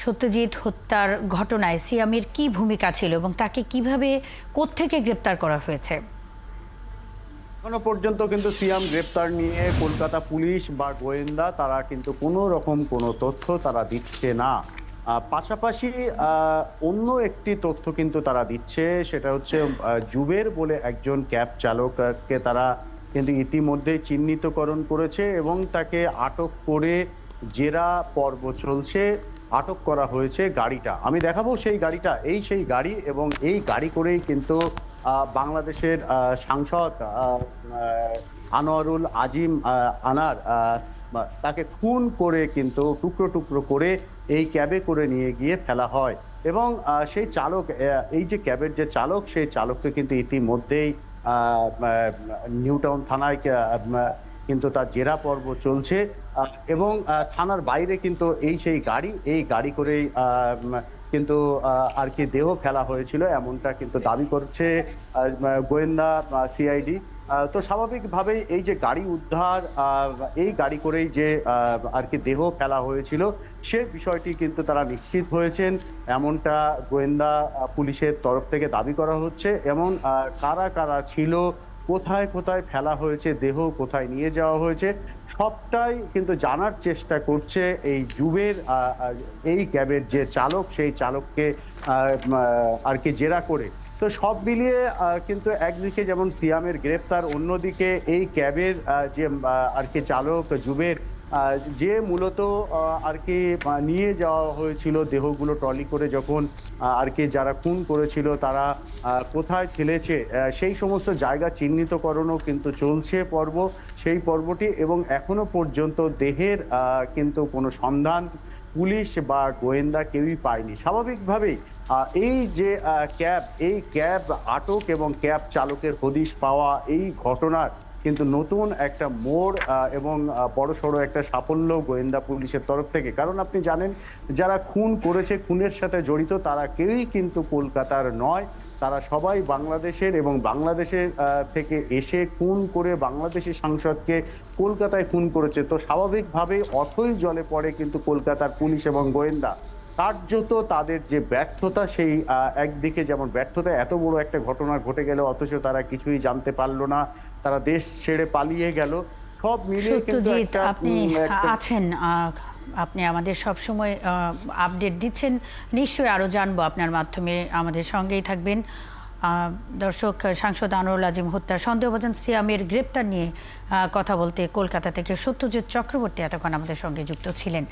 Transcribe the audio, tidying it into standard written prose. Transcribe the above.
সত্যজিৎ হত্যার ঘটনায় সিয়ামের কি ভূমিকা ছিল এবং তাকে কিভাবে কোত্থেকে গ্রেপ্তার করা হয়েছে? এখনো পর্যন্ত কিন্তু সিয়াম গ্রেপ্তার নিয়ে কলকাতা পুলিশ বা গোয়েন্দা তারা কিন্তু কোনো রকম কোনো তথ্য তারা দিচ্ছে না। পাশাপাশি অন্য একটি তথ্য কিন্তু তারা দিচ্ছে, সেটা হচ্ছে জুবের বলে একজন ক্যাব চালককে তারা কিন্তু ইতিমধ্যে চিহ্নিতকরণ করেছে এবং তাকে আটক করে জেরা পর্ব চলছে। আটক করা হয়েছে গাড়িটা, আমি দেখাবো সেই গাড়িটা, সেই গাড়ি এবং এই গাড়ি করেই কিন্তু বাংলাদেশের সাংসদ আনোয়ারুল আজিম আনার তাকে খুন করে কিন্তু টুকরো টুকরো করে এই ক্যাবে করে নিয়ে গিয়ে ফেলা হয় এবং সেই চালক, এই যে ক্যাবের যে চালক, সেই চালককে কিন্তু ইতিমধ্যেই নিউ টাউন থানায় কিন্তু তার জেরা পর্ব চলছে এবং থানার বাইরে কিন্তু এই গাড়ি করেই কিন্তু আর কি দেহ ফেলা হয়েছিল, এমনটা কিন্তু দাবি করছে গোয়েন্দা সিআইডি। তো স্বাভাবিকভাবেই এই যে গাড়ি উদ্ধার, এই গাড়ি করেই যে আর কি দেহ ফেলা হয়েছিল সে বিষয়টি কিন্তু তারা নিশ্চিত হয়েছেন, এমনটা গোয়েন্দা পুলিশের তরফ থেকে দাবি করা হচ্ছে। এমন কারা কারা ছিল, কোথায় কোথায় ফেলা হয়েছে দেহ, কোথায় নিয়ে যাওয়া হয়েছে, সবটাই কিন্তু জানার চেষ্টা করছে এই জুবের এই ক্যাবের যে চালক, সেই চালককে আর কি জেরা করে। তো সব মিলিয়ে কিন্তু একদিকে যেমন সিয়ামের গ্রেপ্তার, অন্যদিকে এই ক্যাবের যে আর কি চালক জুবের, যে মূলত আর কি নিয়ে যাওয়া হয়েছিল দেহগুলো ট্রলি করে, যখন আর কি যারা খুন করেছিল তারা কোথায় ফেলেছে সেই সমস্ত জায়গা চিহ্নিতকরণও কিন্তু চলছে সেই পর্বটি, এবং এখনো পর্যন্ত দেহের কিন্তু কোনো সন্ধান পুলিশ বা গোয়েন্দা কেউই পায়নি। স্বাভাবিকভাবেই এই ক্যাব আটক এবং ক্যাব চালকের হদিশ পাওয়া এই ঘটনার কিন্তু নতুন একটা মোড় এবং বড়সড় একটা সাফল্য গোয়েন্দা পুলিশের তরফ থেকে। কারণ আপনি জানেন, যারা খুন করেছে, খুনের সাথে জড়িত, তারা কেউই কিন্তু কলকাতার নয়, তারা সবাই বাংলাদেশের, এবং বাংলাদেশের থেকে এসে খুন করে বাংলাদেশের সাংসদকে কলকাতায় খুন করেছে। তো স্বাভাবিকভাবেই অথই জলে পড়ে কিন্তু কলকাতার পুলিশ এবং গোয়েন্দা। কার্যত তাদের যে ব্যর্থতা, সেই একদিকে যেমন ব্যর্থতা, এত বড় একটা ঘটনা ঘটে গেল অথচ তারা কিছুই জানতে পারলো না, তারা দেশ ছেড়ে পালিয়ে গেল। সব মিলিয়ে কিন্তু আপনি আছেন, আপনি আমাদের সব সময় আপডেট দিচ্ছেন, নিশ্চয়ই আরও জানবো আপনার মাধ্যমে, আমাদের সঙ্গেই থাকবেন। দর্শক, সাংসদ আনোয়ারুল আজিম হত্যার সন্দেহভাজন সিয়ামের গ্রেপ্তার নিয়ে কথা বলতে কলকাতা থেকে সত্যজিৎ চক্রবর্তী এতক্ষণ আমাদের সঙ্গে যুক্ত ছিলেন।